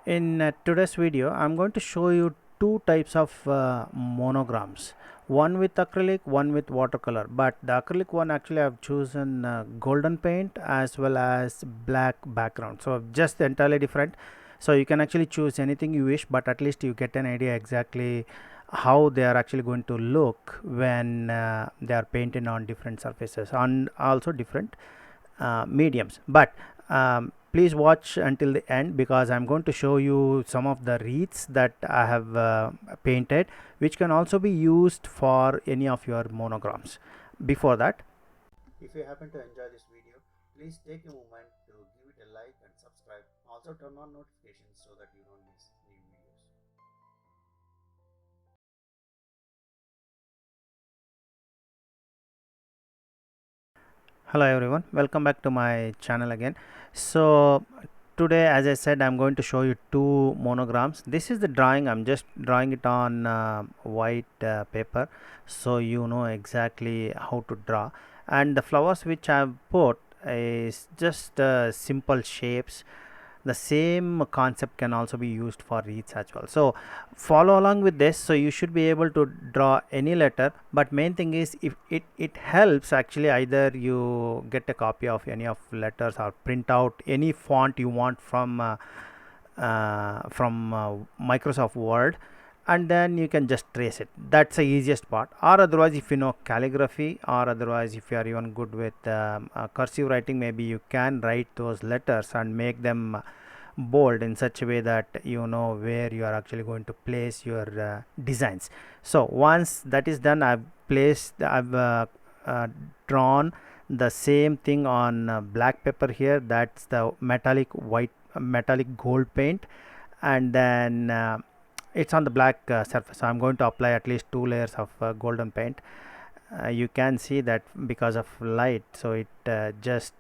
In today's video, I'm going to show you two types of monograms. One with acrylic, one with watercolor. But the acrylic one actually I've chosen golden paint as well as black background. So just entirely different. So you can actually choose anything you wish, but at least you get an idea exactly how they are actually going to look when they are painted on different surfaces and also different mediums. But please watch until the end, because I'm going to show you some of the wreaths that I have painted, which can also be used for any of your monograms. Before that, if you happen to enjoy this video, please take a moment to give it a like and subscribe. Also turn on notifications so that you don't miss new videos. Hello everyone, welcome back to my channel again. So today, as I said, I'm going to show you two monograms. This is the drawing. I'm just drawing it on white paper, so you know exactly how to draw. And the flowers which I've put is just simple shapes. The same concept can also be used for wreaths as well. So follow along with this, so you should be able to draw any letter. But main thing is, if it helps actually, either you get a copy of any of letters or print out any font you want from Microsoft Word, and then you can just trace it. That's the easiest part. Or otherwise, if you know calligraphy, or otherwise if you are even good with cursive writing, maybe you can write those letters and make them bold in such a way that you know where you are actually going to place your designs. So once that is done, I've drawn the same thing on black paper here. That's the metallic gold paint, and then it's on the black surface. So I'm going to apply at least two layers of golden paint. You can see that because of light, so it just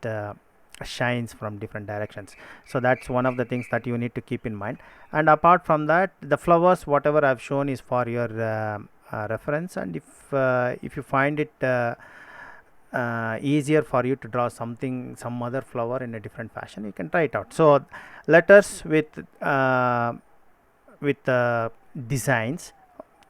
shines from different directions. So that's one of the things that you need to keep in mind. And apart from that, the flowers whatever I've shown is for your reference. And if you find it easier for you to draw some other flower in a different fashion, you can try it out. So letters with designs,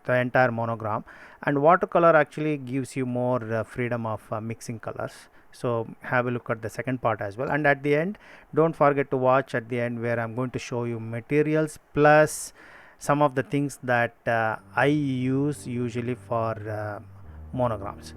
the entire monogram. And watercolor actually gives you more freedom of mixing colors. So have a look at the second part as well. And at the end, don't forget to watch at the end, where I'm going to show you materials plus some of the things that I use usually for monograms.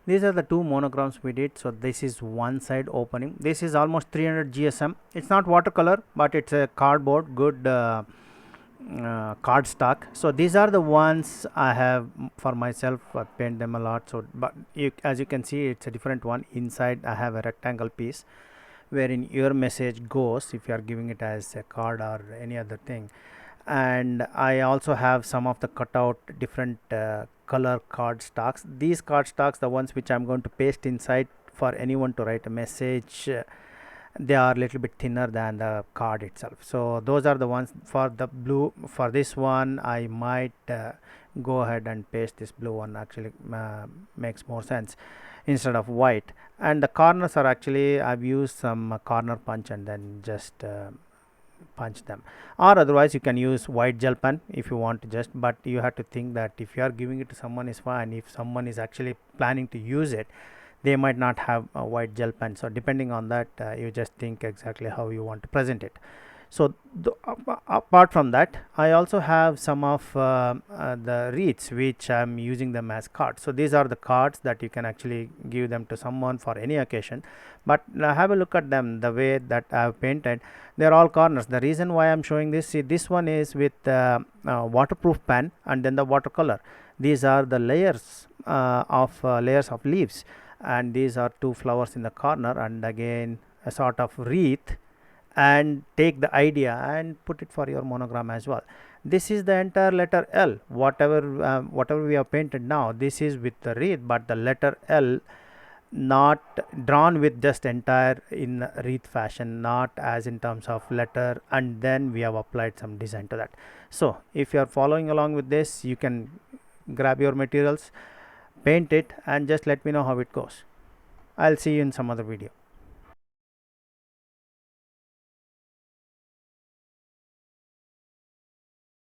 These are the two monograms we did. So this is one side opening. This is almost 300 GSM. It's not watercolor, but it's a cardboard, good card stock. So these are the ones I have for myself. I paint them a lot. So but as you can see, it's a different one. Inside I have a rectangle piece wherein your message goes if you are giving it as a card or any other thing. And I also have some of the cutout different color card stocks. These card stocks, the ones which I'm going to paste inside for anyone to write a message, they are a little bit thinner than the card itself. So those are the ones. For the blue, for this one I might go ahead and paste this blue one. Actually makes more sense instead of white. And the corners are actually, I've used some corner punch and then just punch them, or otherwise you can use white gel pen if you want to just, but you have to think that if you are giving it to someone is fine. If someone is actually planning to use it, they might not have a white gel pen. So depending on that, you just think exactly how you want to present it. So apart from that, I also have some of the wreaths which I'm using them as cards. So these are the cards that you can actually give them to someone for any occasion. But have a look at them, the way that I have painted. They are all corners. The reason why I'm showing this, see, this one is with waterproof pen and then the watercolor. These are the layers of leaves, and these are two flowers in the corner, and again a sort of wreath. And take the idea and put it for your monogram as well. This is the entire letter L, whatever we have painted now. This is with the wreath, but the letter L not drawn with just entire in wreath fashion, not as in terms of letter, and then we have applied some design to that. So if you are following along with this, you can grab your materials, paint it, and just let me know how it goes. I'll see you in some other video.